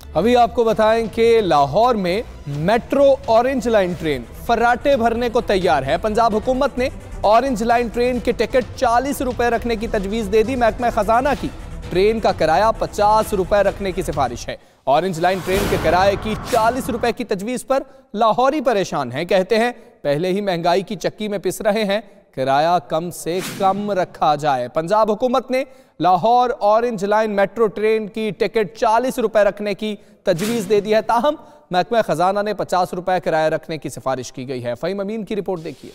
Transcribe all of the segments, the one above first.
अभी आपको बताएं कि लाहौर में मेट्रो ऑरेंज लाइन ट्रेन फर्राटे भरने को तैयार है। पंजाब हुकूमत ने ऑरेंज लाइन ट्रेन के टिकट 40 रुपए रखने की तजवीज दे दी। महकमा खजाना की ट्रेन का किराया 50 रुपए रखने की सिफारिश है। ऑरेंज लाइन ट्रेन के किराए की 40 रुपए की तजवीज पर लाहौरी परेशान हैं। कहते हैं पहले ही महंगाई की चक्की में पिस रहे हैं, किराया कम से कम रखा जाए। पंजाब हुकूमत ने Lahore orange line metro train की टिकट 40 रुपए रखने की तजवीज दे दी है। ताहम महकमा खजाना ने 50 रुपए किराया रखने की सिफारिश की गई है। फहीम अमीन की रिपोर्ट देखिए।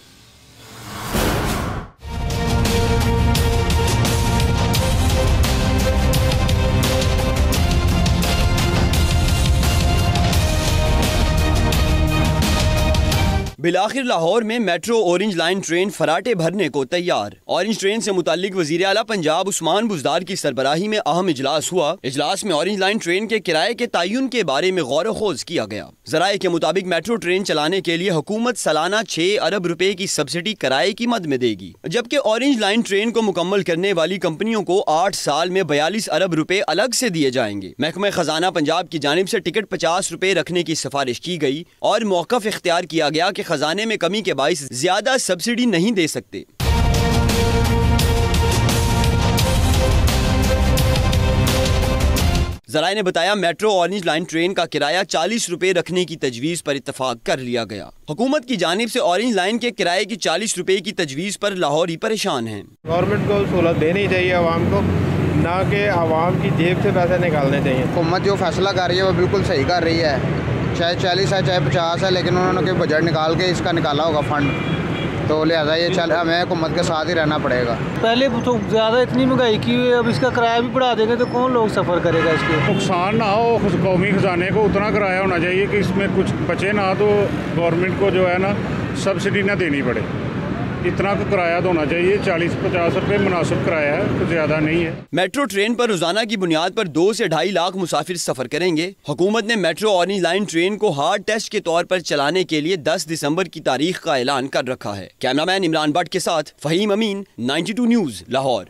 बिलाखिर लाहौर में मेट्रो ऑरेंज लाइन ट्रेन फराटे भरने को तैयार। ऑरेंज ट्रेन से मुताल्लिक वजीर आला पंजाब उस्मान बुज़दार की सरबराही में अहम इजलास हुआ। इजलास में ऑरेंज लाइन ट्रेन के किराए के तयन के बारे में गौर खोज किया गया। ज़राए के मुताबिक मेट्रो ट्रेन चलाने के लिए हुकूमत सालाना 6 अरब रुपए की सब्सिडी किराए की मद में देगी, जबकि ऑरेंज लाइन ट्रेन को मुकम्मल करने वाली कंपनियों को 8 साल में 42 अरब रुपए अलग से दिए जाएंगे। महकमा खजाना पंजाब की जानिब से टिकट 50 रुपए रखने की सिफारिश की गई और मौक़िफ़ इख्तियार किया गया कि खजाने में कमी के बाइस ज्यादा सब्सिडी नहीं दे सकते। ज़राए ने बताया मेट्रो ऑरेंज लाइन ट्रेन का किराया 40 रुपए रखने की तजवीज पर इत्तफाक कर लिया गया। हुकूमत की जानिब से ऑरेंज लाइन के किराए की 40 रुपए की तजवीज पर लाहौरी परेशान हैं। गवर्नमेंट को सहूलत देनी चाहिए आवाम को, ना कि आवाम की जेब से पैसे निकालने चाहिए। हुकूमत जो फैसला कर रही है वो बिल्कुल सही कर रही है, चाहे 40 है चाहे 50 है, लेकिन उन्होंने बजट निकाल के इसका निकाला होगा फंड, तो लिहाजा ये हमें हुकूमत के साथ ही रहना पड़ेगा। पहले तो ज़्यादा इतनी महंगाई की हुई है, अब इसका किराया भी बढ़ा देंगे तो कौन लोग सफ़र करेगा। इसके नुकसान ना हो कौमी खजाने को, उतना किराया होना चाहिए कि इसमें कुछ बचे ना, तो गवर्नमेंट को जो है ना सब्सिडी ना देनी पड़े। इतना का किराया तो होना चाहिए, 40-50 रुपए मुनासिब किराया है, कुछ ज्यादा नहीं है। मेट्रो ट्रेन पर रोजाना की बुनियाद पर 2 से 2.5 लाख मुसाफिर सफर करेंगे। हुकूमत ने मेट्रो ऑरेंज लाइन ट्रेन को हार्ड टेस्ट के तौर पर चलाने के लिए 10 दिसंबर की तारीख का ऐलान कर रखा है। कैमरामैन इमरान भट्ट के साथ फहीम अमीन, 92 न्यूज़, लाहौर।